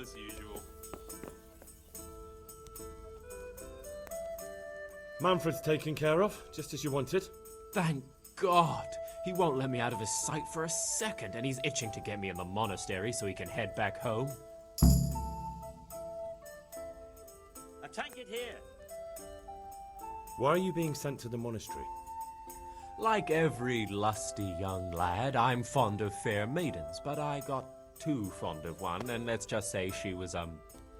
as usual. Manfred's taken care of, just as you wanted. Thank God! He won't let me out of his sight for a second, and he's itching to get me in the monastery so he can head back home. A tankard here. Why are you being sent to the monastery? Like every lusty young lad, I'm fond of fair maidens, but I got too fond of one, and let's just say she was,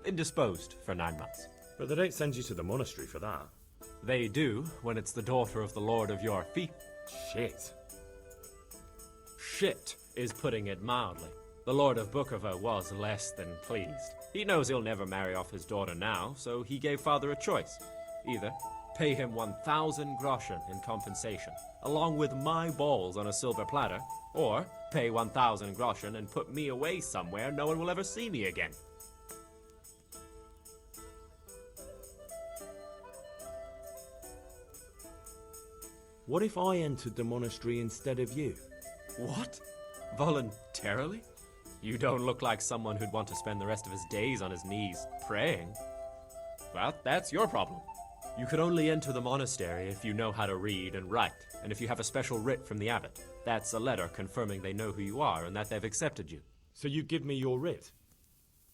indisposed for 9 months. But they don't send you to the monastery for that. They do, when it's the daughter of the Lord of your feet. Shit. Shit is putting it mildly. The Lord of Bukovo was less than pleased. He knows he'll never marry off his daughter now, so he gave father a choice. Either pay him 1,000 groschen in compensation, along with my balls on a silver platter, or pay 1,000 groschen and put me away somewhere no one will ever see me again. What if I entered the monastery instead of you? What? Voluntarily? You don't look like someone who'd want to spend the rest of his days on his knees praying. Well, that's your problem. You could only enter the monastery if you know how to read and write, and if you have a special writ from the abbot. That's a letter confirming they know who you are and that they've accepted you. So you give me your writ?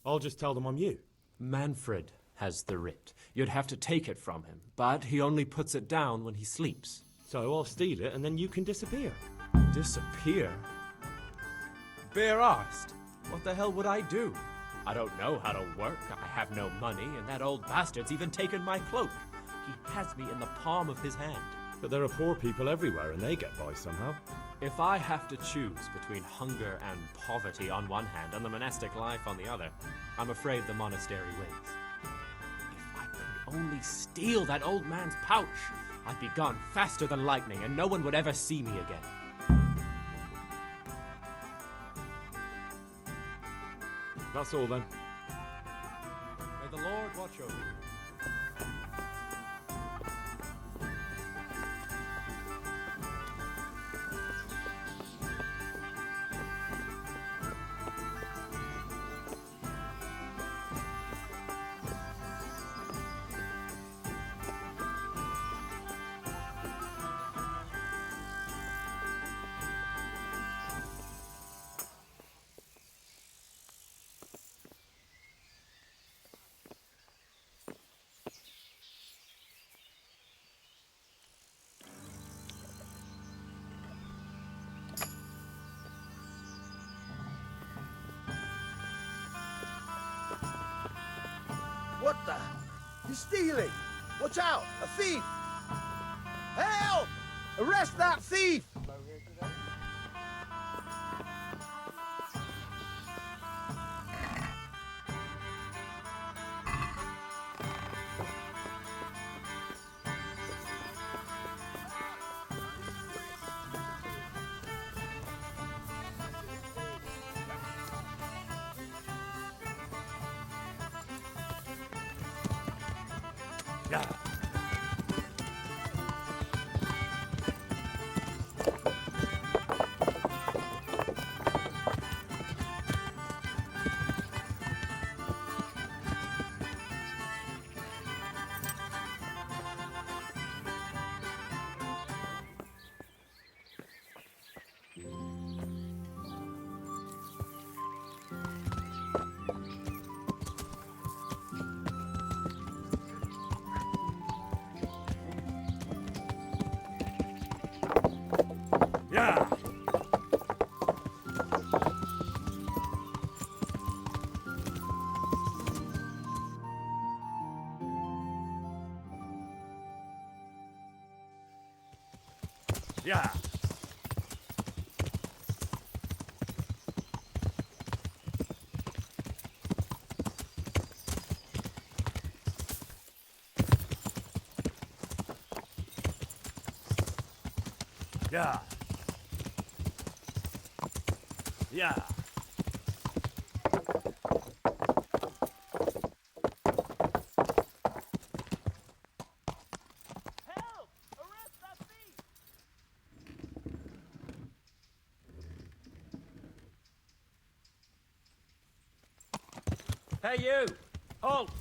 I'll just tell them I'm you. Manfred has the writ. You'd have to take it from him, but he only puts it down when he sleeps. So I'll steal it and then you can disappear. Disappear? Bare-arsed? What the hell would I do? I don't know how to work, I have no money, and that old bastard's even taken my cloak. He has me in the palm of his hand. But there are poor people everywhere and they get by somehow. If I have to choose between hunger and poverty on one hand and the monastic life on the other, I'm afraid the monastery wins. If I could only steal that old man's pouch, I'd be gone faster than lightning and no one would ever see me again. That's all then. May the Lord watch over you. What the? You're stealing! Watch out! A thief! Help! Arrest that thief! Yeah. Yeah. Yeah. Yeah. Yeah. Help! Arrest that thief! Hey, you! Halt!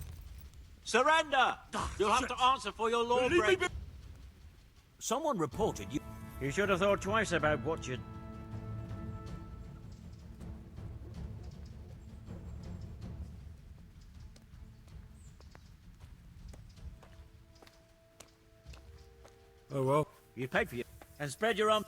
Surrender! You'll have to answer for your lawbreaking. Someone reported you. You should have thought twice about what you... Oh well. You paid for it. And spread your arm...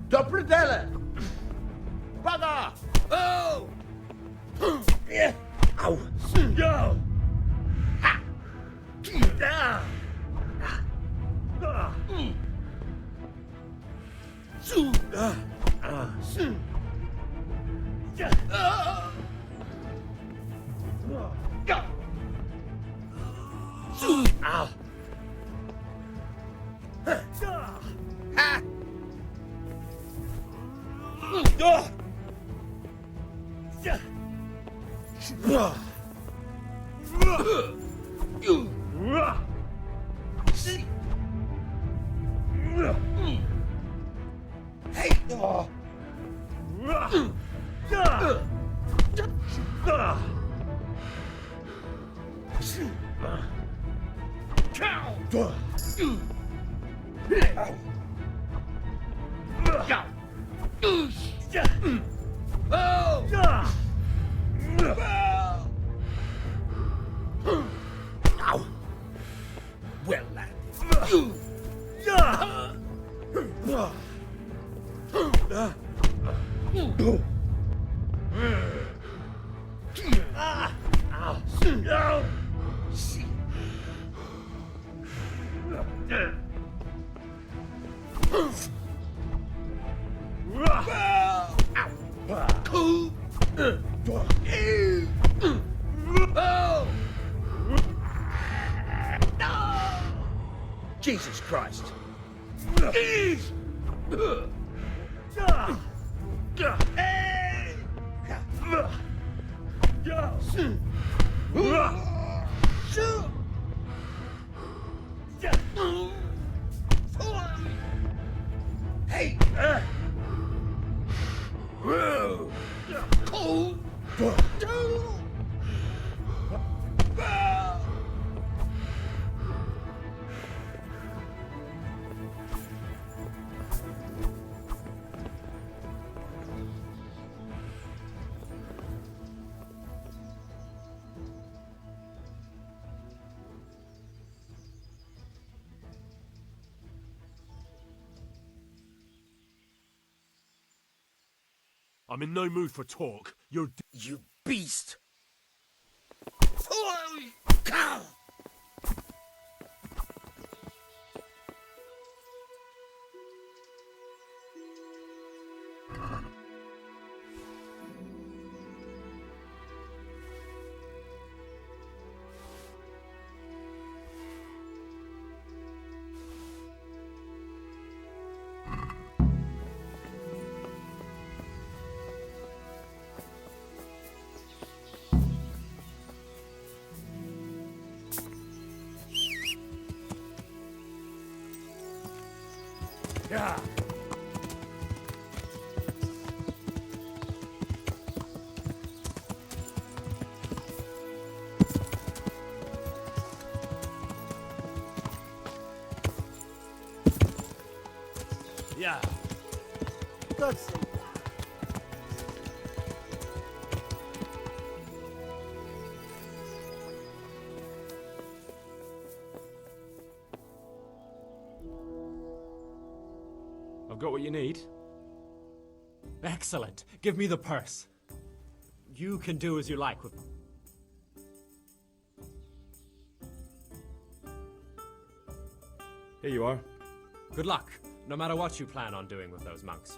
Dopredella! Bugger! Oh! Ow! Yo! Ha! Ah! Ow! Ha! Well landed. Jesus Christ. Hey! I'm in no mood for talk. You're You beast! yeah. Yeah. That's... Got what you need? Excellent. Give me the purse. You can do as you like with... Here you are. Good luck, no matter what you plan on doing with those monks.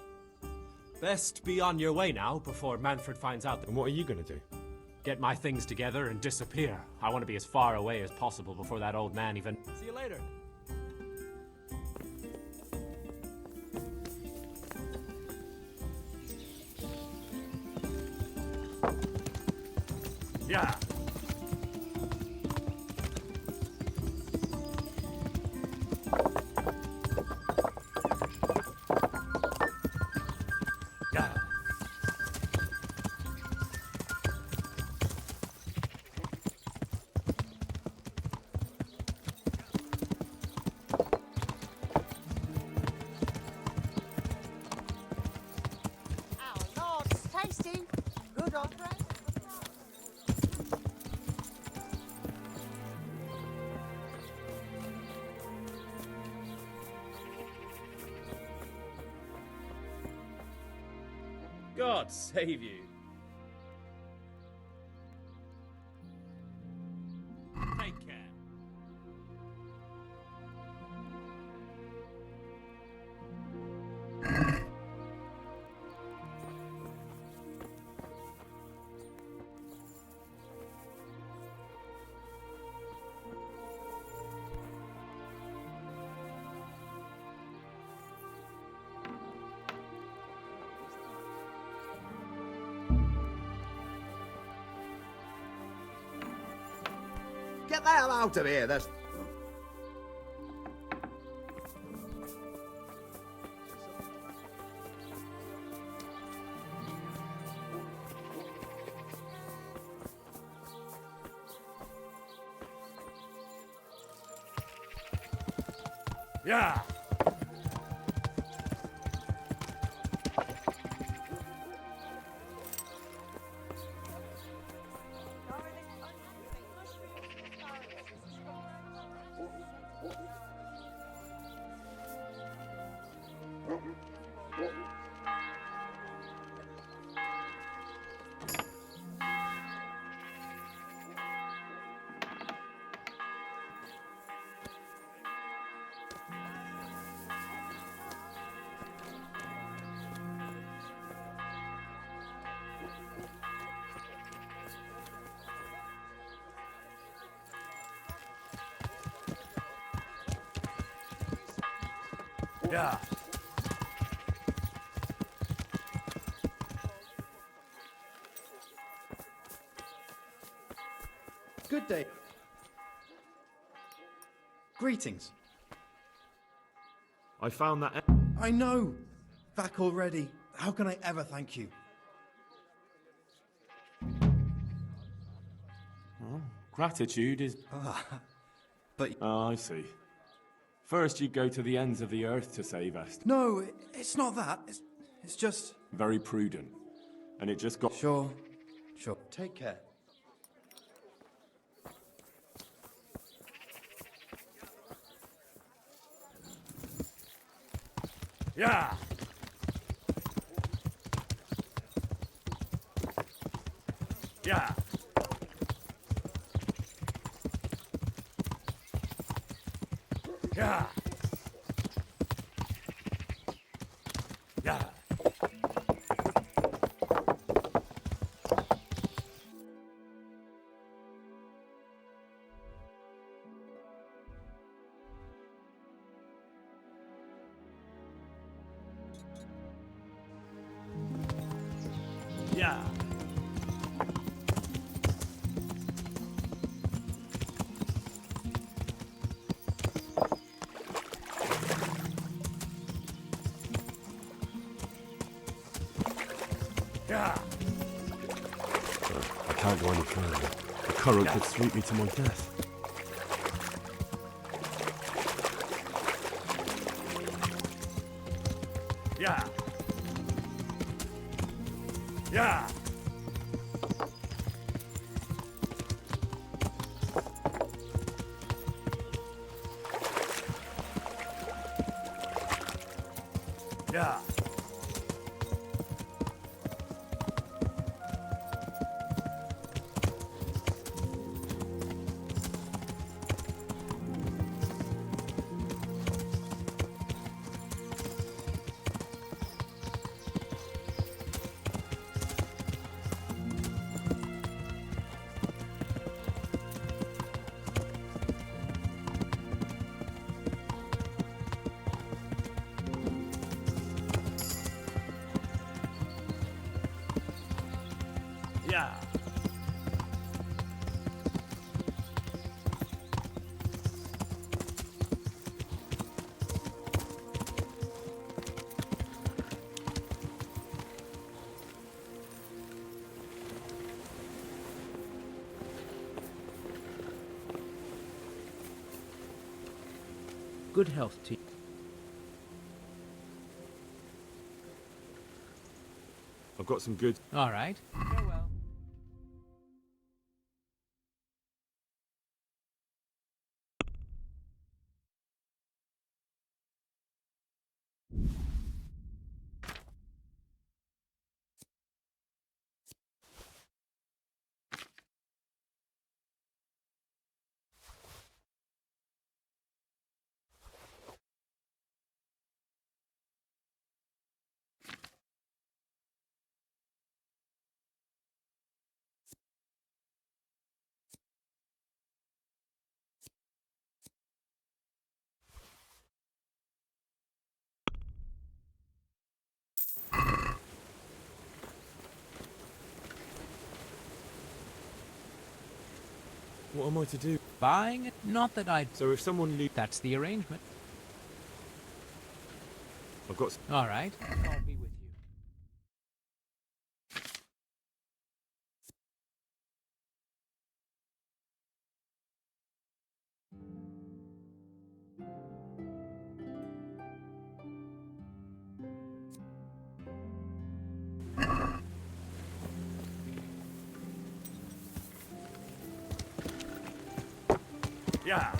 Best be on your way now before Manfred finds out that... And what are you gonna do? Get my things together and disappear. I want to be as far away as possible before that old man even... See you later. Yeah. Yeah. Oh, Lord, it's tasty. Good offering. God save you. Take care. Get the hell out of here. There's... Yeah. Yeah. Good day. Greetings. I found that... I know. Back already. How can I ever thank you? Gratitude is... But Oh, I see. First you go to the ends of the earth to save us. no, it's not that. It's just... Very prudent. And it just got... Sure. Take care. Yeah. Yeah. Yeah. Yeah. Yeah. Yeah. I can't go any further. The current could sweep me to my death. Yeah. Yeah. Yeah. Yeah. Good health to you. I've got some good. All right. Farewell. What am I to do? Buying it? Not that I'd... So if someone leaves, That's the arrangement. I've got. All right. I'll be with you. Yeah.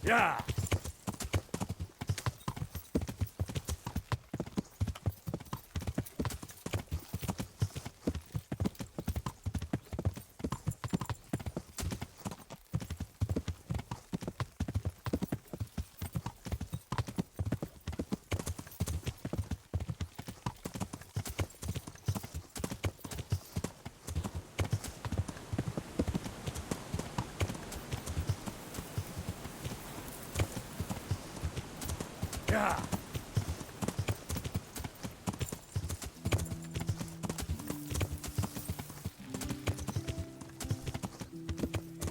Yeah. Yeah.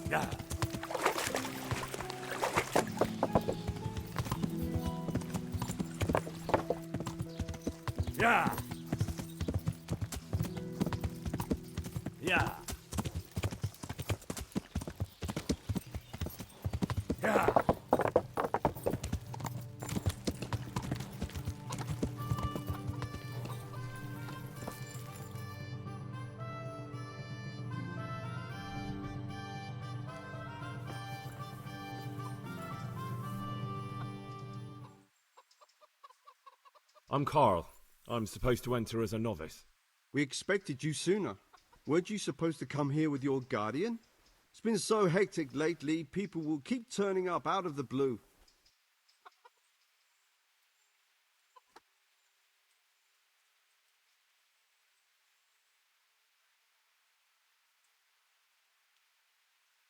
Yeah. Yeah. Yeah. Yeah. I'm Carl. I'm supposed to enter as a novice. We expected you sooner. Weren't you supposed to come here with your guardian? It's been so hectic lately, people will keep turning up out of the blue.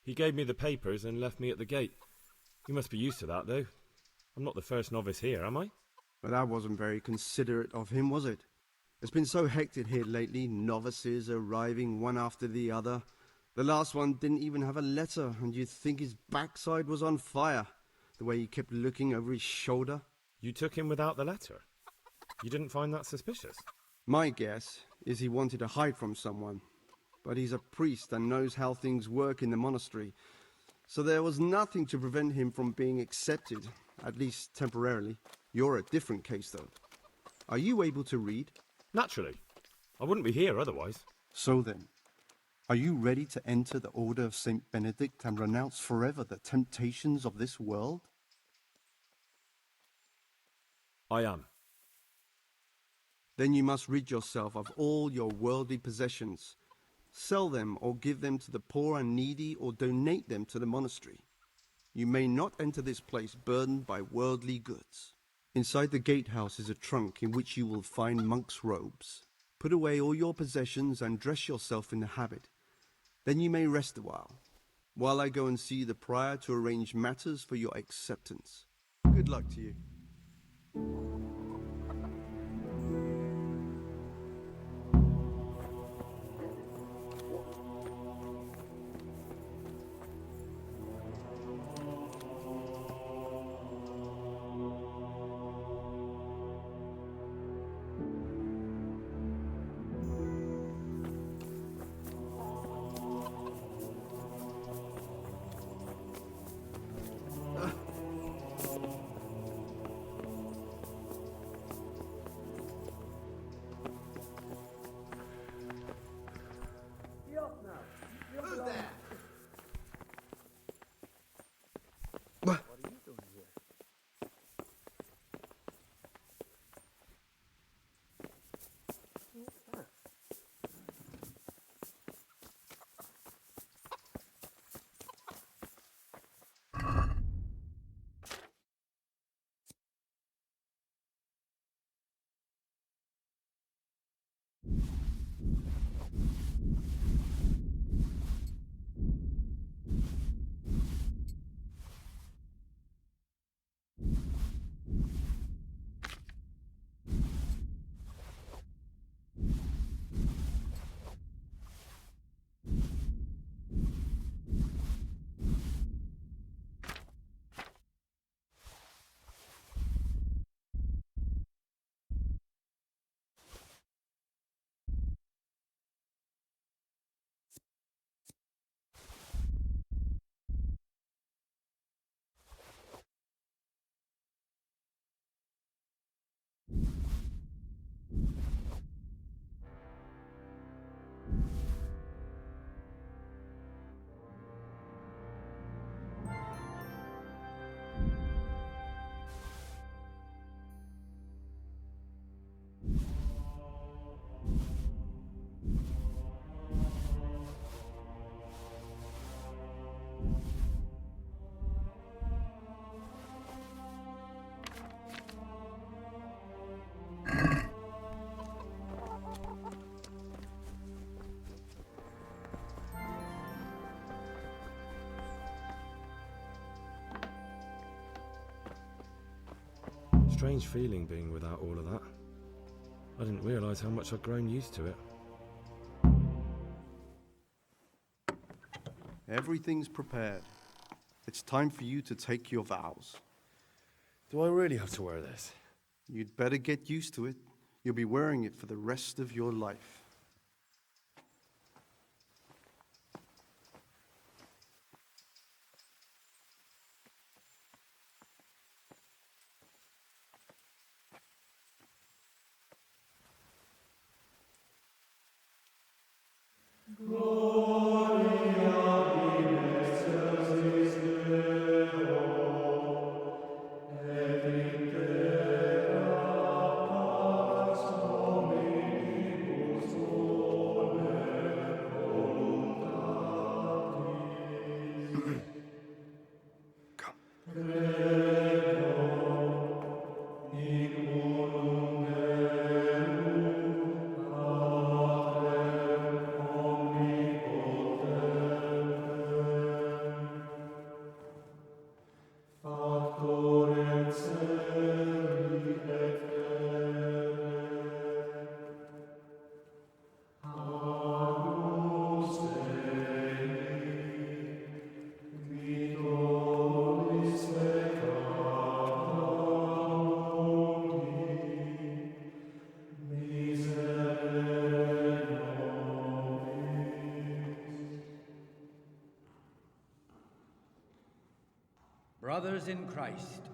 He gave me the papers and left me at the gate. You must be used to that, though. I'm not the first novice here, am I? But that wasn't very considerate of him, was it? It's been so hectic here lately, novices arriving one after the other. The last one didn't even have a letter, and you'd think his backside was on fire, the way he kept looking over his shoulder. You took him without the letter? You didn't find that suspicious? My guess is he wanted to hide from someone. But he's a priest and knows how things work in the monastery, so there was nothing to prevent him from being accepted, at least temporarily. You're a different case, though. Are you able to read? Naturally. I wouldn't be here otherwise. So then, are you ready to enter the Order of Saint Benedict and renounce forever the temptations of this world? I am. Then you must rid yourself of all your worldly possessions. Sell them or give them to the poor and needy or donate them to the monastery. You may not enter this place burdened by worldly goods. Inside the gatehouse is a trunk in which you will find monk's robes. Put away all your possessions and dress yourself in the habit. Then you may rest a while I go and see the prior to arrange matters for your acceptance. Good luck to you. Strange feeling being without all of that. I didn't realise how much I'd grown used to it. Everything's prepared. It's time for you to take your vows. Do I really have to wear this? You'd better get used to it. You'll be wearing it for the rest of your life. Brothers in Christ,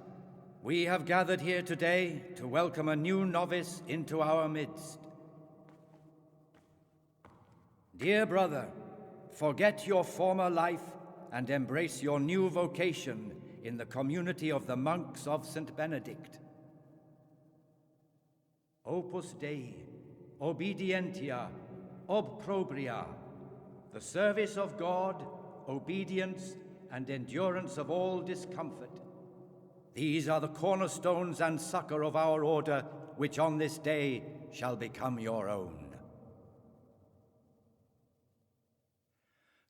we have gathered here today to welcome a new novice into our midst. Dear brother, forget your former life and embrace your new vocation in the community of the monks of St. Benedict. Opus Dei, obedientia, obprobria, the service of God, obedience, and endurance of all discomfort. These are the cornerstones and succor of our order, which on this day shall become your own.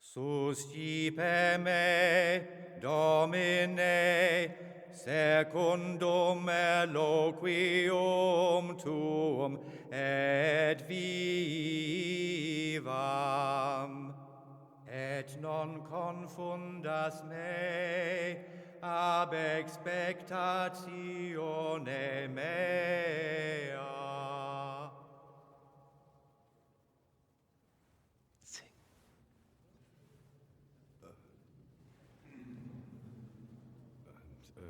Suscipe me, Domine, secundum eloquium tuum, et vivam, et non confundas me ab expectatione mea.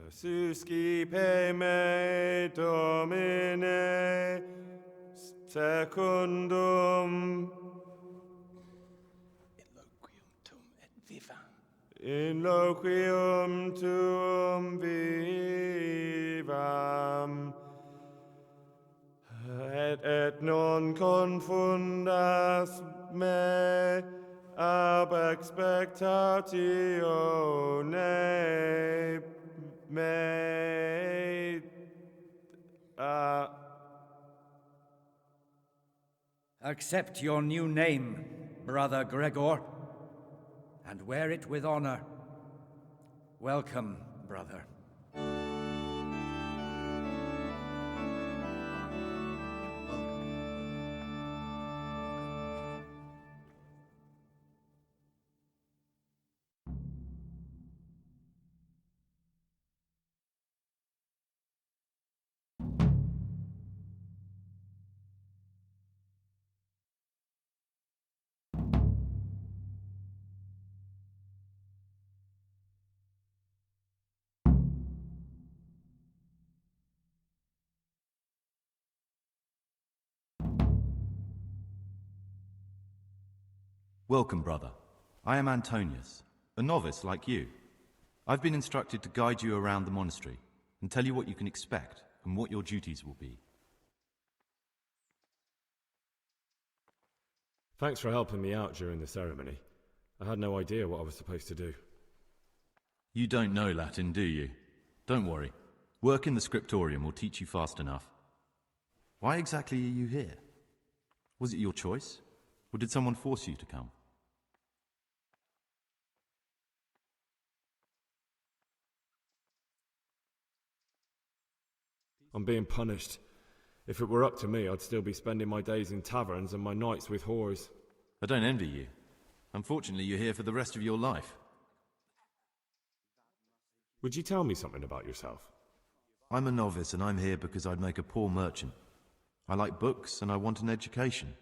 Suscipe me, Domine, secundum in loquium tuum vivam, et non confundas me ab expectatione mea. Accept your new name, Brother Gregor, and wear it with honor. Welcome, brother. Welcome, brother. I am Antonius, a novice like you. I've been instructed to guide you around the monastery and tell you what you can expect and what your duties will be. Thanks for helping me out during the ceremony. I had no idea what I was supposed to do. You don't know Latin, do you? Don't worry. Work in the scriptorium will teach you fast enough. Why exactly are you here? Was it your choice? Or did someone force you to come? I'm being punished. If it were up to me, I'd still be spending my days in taverns and my nights with whores. I don't envy you. Unfortunately, you're here for the rest of your life. Would you tell me something about yourself? I'm a novice and I'm here because I'd make a poor merchant. I like books and I want an education.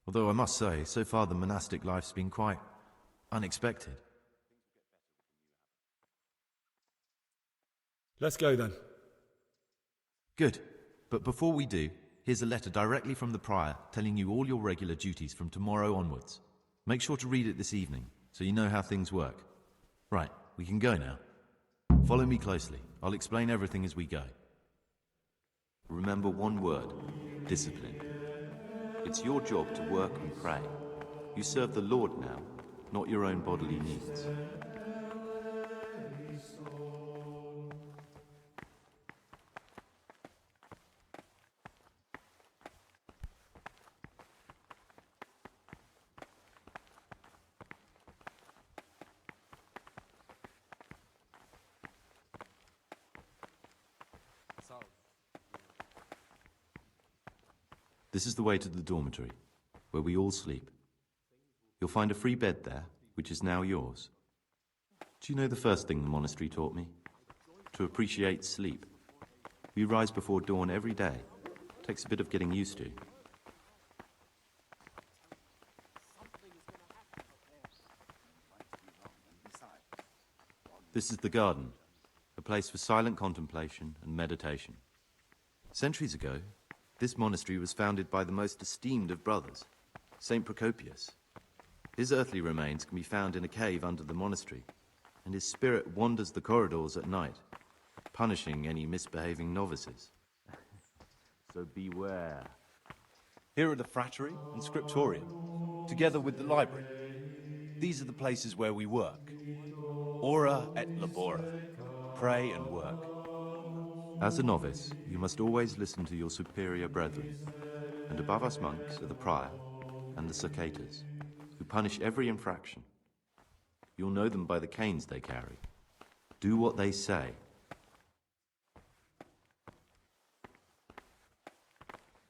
Although I must say, so far the monastic life's been quite unexpected. Let's go then. Good. But before we do, here's a letter directly from the prior telling you all your regular duties from tomorrow onwards. Make sure to read it this evening, so you know how things work. Right, we can go now. Follow me closely. I'll explain everything as we go. Remember one word: discipline. It's your job to work and pray. You serve the Lord now, not your own bodily needs. This is the way to the dormitory, where we all sleep. You'll find a free bed there, which is now yours. Do you know the first thing the monastery taught me? To appreciate sleep. We rise before dawn every day. Takes a bit of getting used to. This is the garden. place for silent contemplation and meditation. Centuries ago, this monastery was founded by the most esteemed of brothers, Saint Procopius. His earthly remains can be found in a cave under the monastery, and his spirit wanders the corridors at night, punishing any misbehaving novices. So beware. Here are the frattery and scriptorium, together with the library. These are the places where we work. Ora et labora. Pray and work. As a novice, you must always listen to your superior brethren, and above us monks are the prior and the cicatas, who punish every infraction. You'll know them by the canes they carry. Do what they say.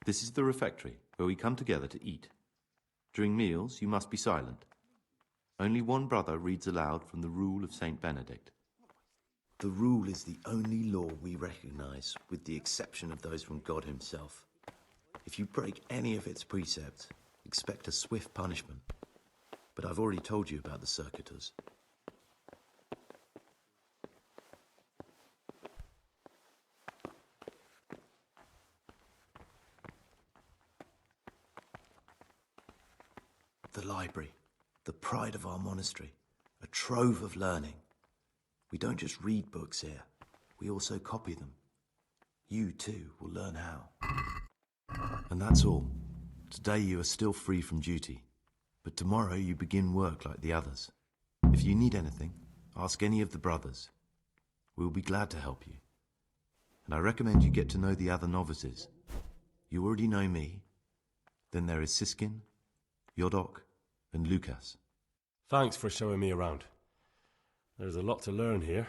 This is the refectory, where we come together to eat. During meals, you must be silent. Only one brother reads aloud from the Rule of Saint Benedict. The rule is the only law we recognize, with the exception of those from God himself. If you break any of its precepts, expect a swift punishment. But I've already told you about the circuitors. The library, the pride of our monastery, a trove of learning. We don't just read books here, we also copy them. You too will learn how. And that's all. Today you are still free from duty, but tomorrow you begin work like the others. If you need anything, ask any of the brothers. We'll be glad to help you. And I recommend you get to know the other novices. You already know me. Then there is Siskin, Yodok, and Lucas. Thanks for showing me around. There's a lot to learn here.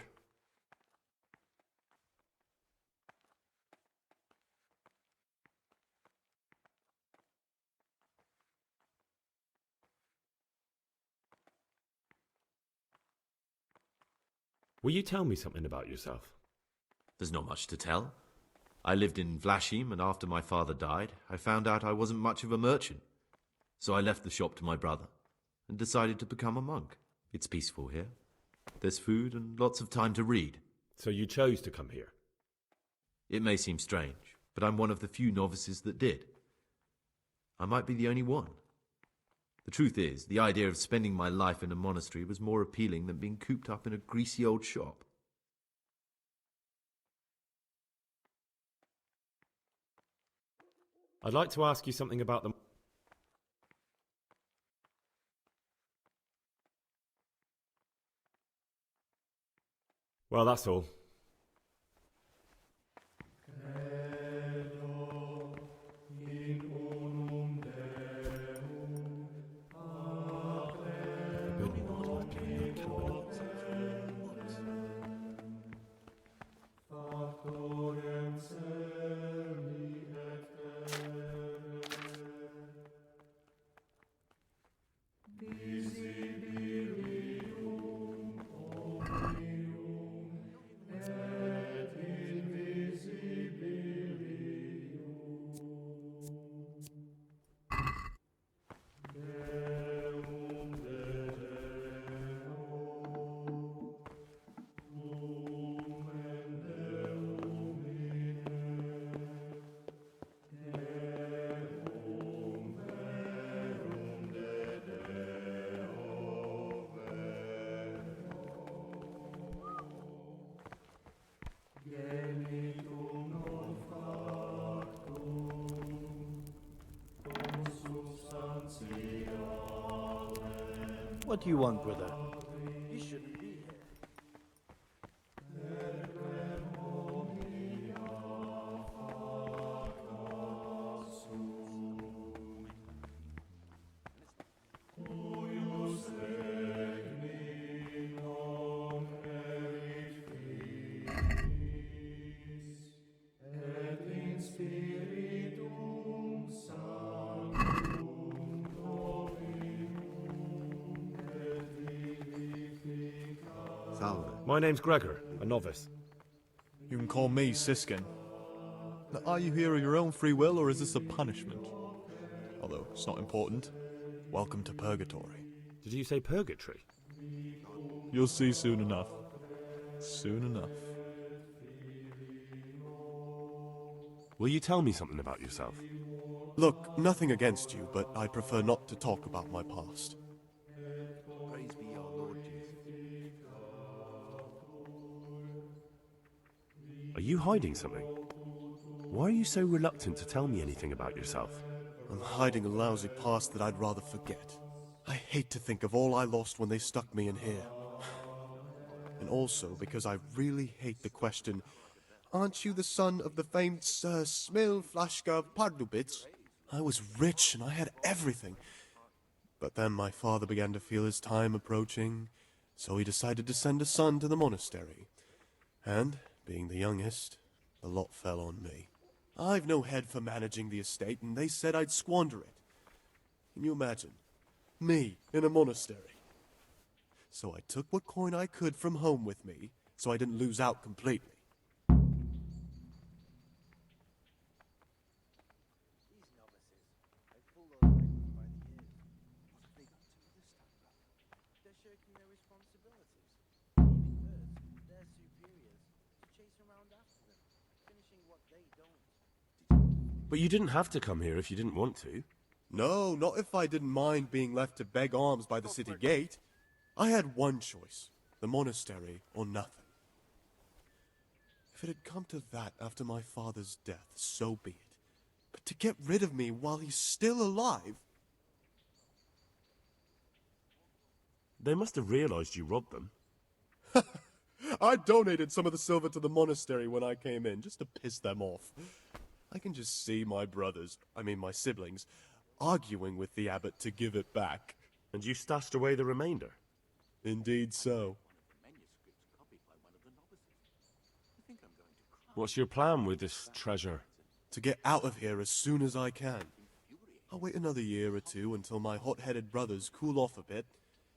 Will you tell me something about yourself? There's not much to tell. I lived in Vlashim, and after my father died, I found out I wasn't much of a merchant. So I left the shop to my brother and decided to become a monk. It's peaceful here. There's food and lots of time to read. So you chose to come here? It may seem strange, but I'm one of the few novices that did. I might be the only one. The truth is, the idea of spending my life in a monastery was more appealing than being cooped up in a greasy old shop. I'd like to ask you something about the... Well, that's all. What do you want, brother? You shouldn't be here. My name's Gregor, a novice. You can call me Siskin. Now, are you here of your own free will, or is this a punishment? Although it's not important. Welcome to Purgatory. Did you say purgatory? You'll see soon enough. Soon enough. Will you tell me something about yourself? Look, nothing against you, but I prefer not to talk about my past. Praise be our Lord Jesus. Are you hiding something? Why are you so reluctant to tell me anything about yourself? I'm hiding a lousy past that I'd rather forget. I hate to think of all I lost when they stuck me in here. And also because I really hate the question, aren't you the son of the famed Sir Smil Flashka Pardubitz? I was rich and I had everything. But then my father began to feel his time approaching, so he decided to send a son to the monastery. And, being the youngest, the lot fell on me. I've no head for managing the estate, and they said I'd squander it. Can you imagine? Me in a monastery. So I took what coin I could from home with me, so I didn't lose out completely. They're shirking their responsibilities, leaving us, their superiors, to chase around after them, finishing what they don't. But you didn't have to come here if you didn't want to. No, not if I didn't mind being left to beg alms by the city gate. I had one choice, the monastery or nothing. If it had come to that after my father's death, so be it. But to get rid of me while he's still alive... They must have realized you robbed them. I donated some of the silver to the monastery when I came in, just to piss them off. I can just see my brothers, my siblings, arguing with the abbot to give it back. And you stashed away the remainder? Indeed so. What's your plan with this treasure? To get out of here as soon as I can. I'll wait another year or two until my hot-headed brothers cool off a bit,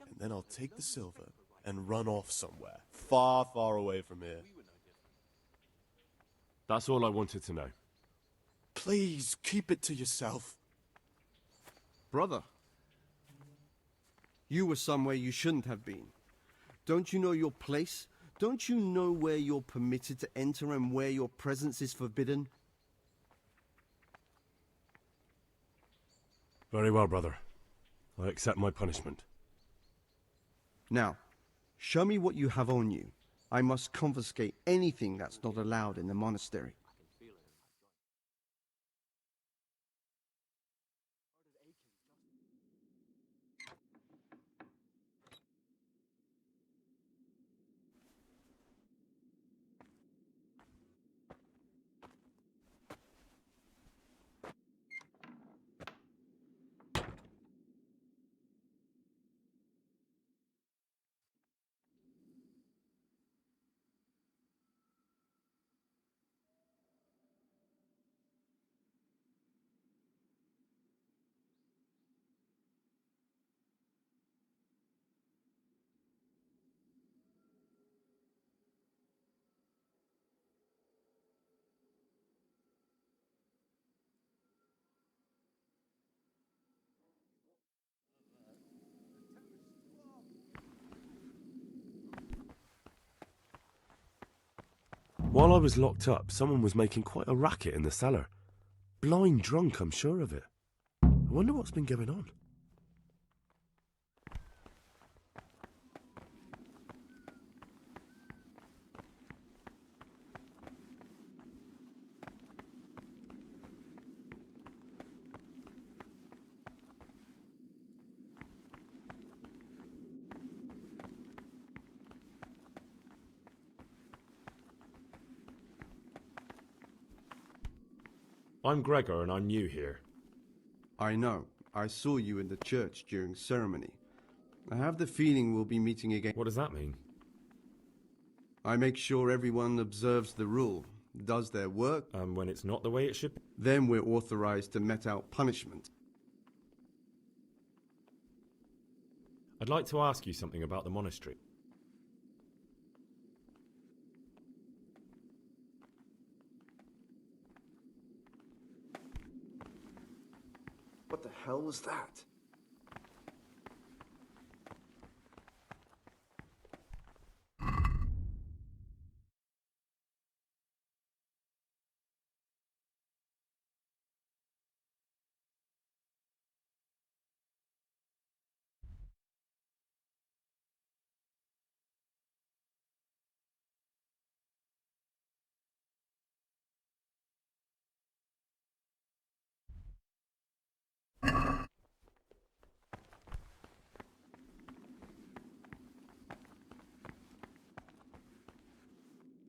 and then I'll take the silver and run off somewhere, far, far away from here. That's all I wanted to know. Please, keep it to yourself. Brother, you were somewhere you shouldn't have been. Don't you know your place? Don't you know where you're permitted to enter and where your presence is forbidden? Very well, brother. I accept my punishment. Now, show me what you have on you. I must confiscate anything that's not allowed in the monastery. While I was locked up, someone was making quite a racket in the cellar. Blind drunk, I'm sure of it. I wonder what's been going on. I'm Gregor and I'm new here. I know. I saw you in the church during ceremony. I have the feeling we'll be meeting again. What does that mean? I make sure everyone observes the rule, does their work. And when it's not the way it should be? Then we're authorized to mete out punishment. I'd like to ask you something about the monastery. What the hell was that?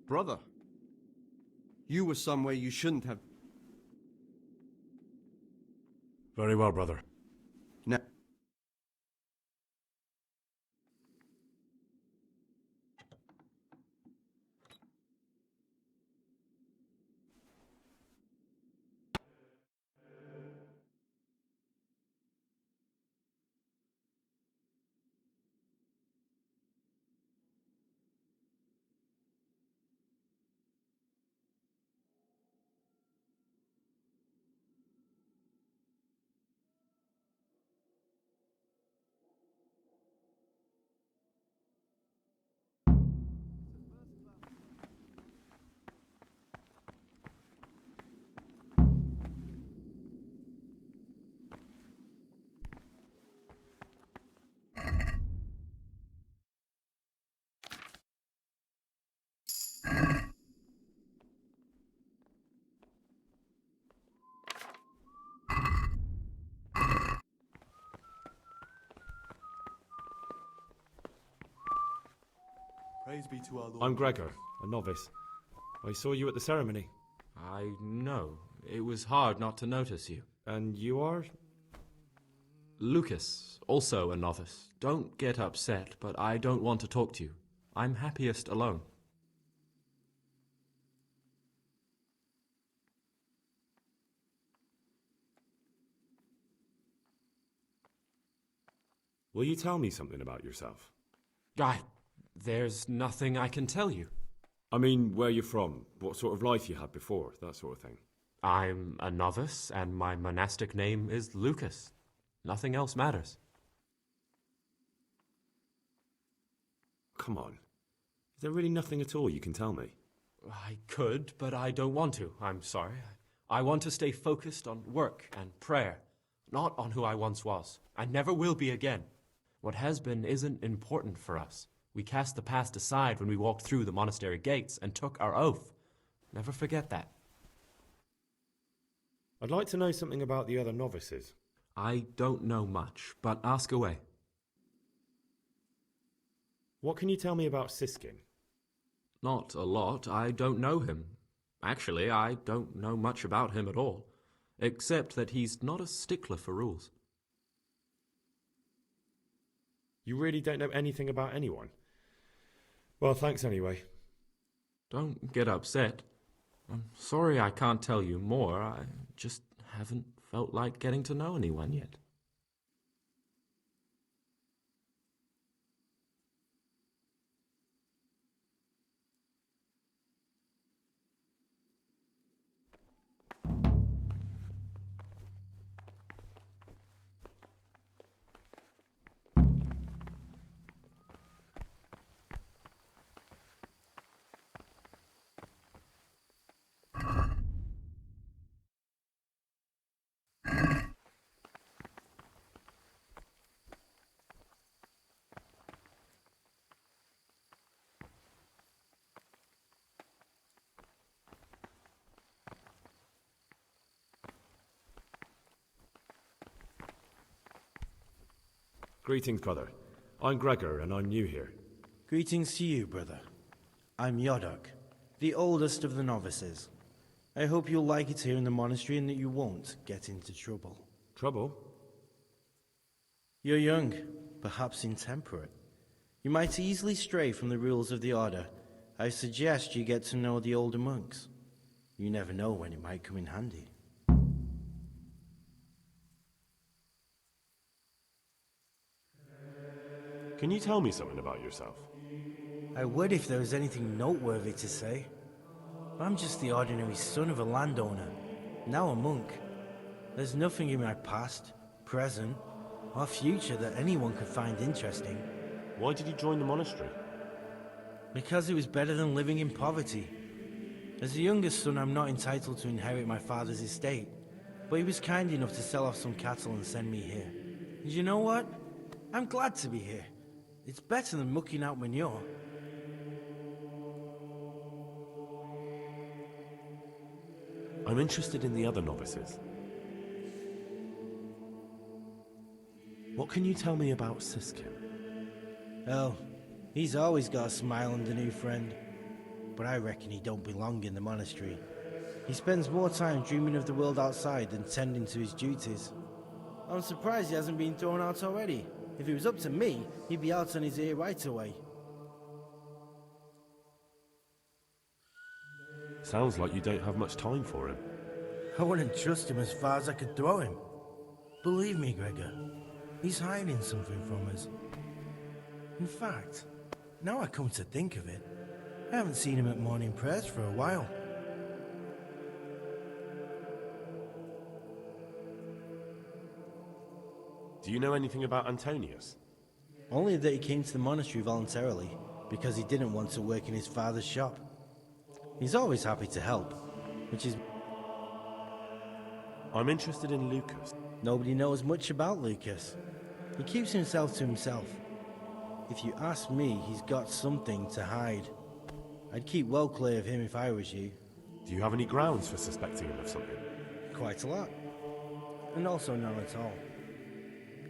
Brother, you were somewhere you shouldn't have. Very well, brother. Now, Praise be to our Lord. I'm Gregor, a novice. I saw you at the ceremony. I know. It was hard not to notice you. And you are? Lucas, also a novice. Don't get upset, but I don't want to talk to you. I'm happiest alone. Will you tell me something about yourself? There's nothing I can tell you. I mean, where you're from, what sort of life you had before, that sort of thing. I'm a novice, and my monastic name is Lucas. Nothing else matters. Come on. Is there really nothing at all you can tell me? I could, but I don't want to. I'm sorry. I want to stay focused on work and prayer, not on who I once was. I never will be again. What has been isn't important for us. We cast the past aside when we walked through the monastery gates and took our oath. Never forget that. I'd like to know something about the other novices. I don't know much, but ask away. What can you tell me about Siskin? Not a lot. I don't know him. Actually, I don't know much about him at all, except that he's not a stickler for rules. You really don't know anything about anyone? Well, thanks anyway. Don't get upset. I'm sorry I can't tell you more. I just haven't felt like getting to know anyone yet. Greetings, brother. I'm Gregor, and I'm new here. Greetings to you, brother. I'm Yodok, the oldest of the novices. I hope you'll like it here in the monastery and that you won't get into trouble. Trouble? You're young, perhaps intemperate. You might easily stray from the rules of the order. I suggest you get to know the older monks. You never know when it might come in handy. Can you tell me something about yourself? I would if there was anything noteworthy to say. I'm just the ordinary son of a landowner, now a monk. There's nothing in my past, present, or future that anyone could find interesting. Why did you join the monastery? Because it was better than living in poverty. As the youngest son, I'm not entitled to inherit my father's estate, but he was kind enough to sell off some cattle and send me here. And you know what? I'm glad to be here. It's better than mucking out manure. I'm interested in the other novices. What can you tell me about Siskin? Oh, he's always got a smile and a new friend. but I reckon he don't belong in the monastery. He spends more time dreaming of the world outside than tending to his duties. I'm surprised he hasn't been thrown out already. If it was up to me, he'd be out on his ear right away. Sounds like you don't have much time for him. I wouldn't trust him as far as I could throw him. Believe me, Gregor, he's hiding something from us. In fact, now I come to think of it, I haven't seen him at morning prayers for a while. Do you know anything about Antonius? Only that he came to the monastery voluntarily, because he didn't want to work in his father's shop. He's always happy to help, which is... I'm interested in Lucas. Nobody knows much about Lucas. He keeps himself to himself. If you ask me, he's got something to hide. I'd keep well clear of him if I was you. Do you have any grounds for suspecting him of something? Quite a lot. And also none at all.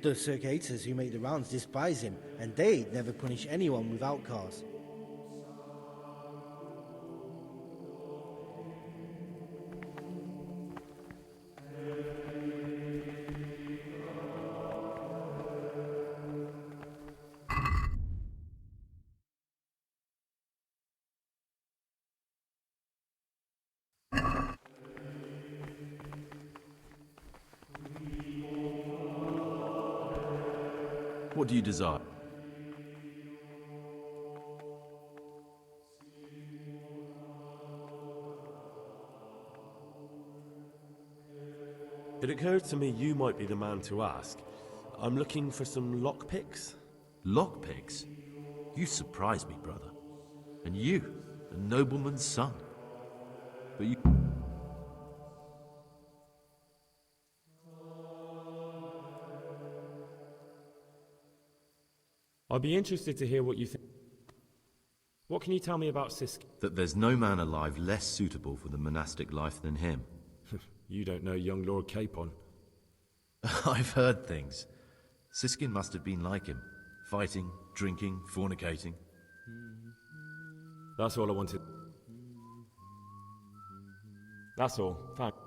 The circators who make the rounds despise him, and they'd never punish anyone without cause. What do you desire? It occurred to me you might be the man to ask. I'm looking for some lockpicks. Lockpicks? You surprise me, brother. And you, a nobleman's son. But you... I'd be interested to hear what you think. What can you tell me about Sisk? That there's no man alive less suitable for the monastic life than him. You don't know young Lord Capon. I've heard things. Siskin must have been like him. Fighting, drinking, fornicating. That's all I wanted. That's all. Thanks.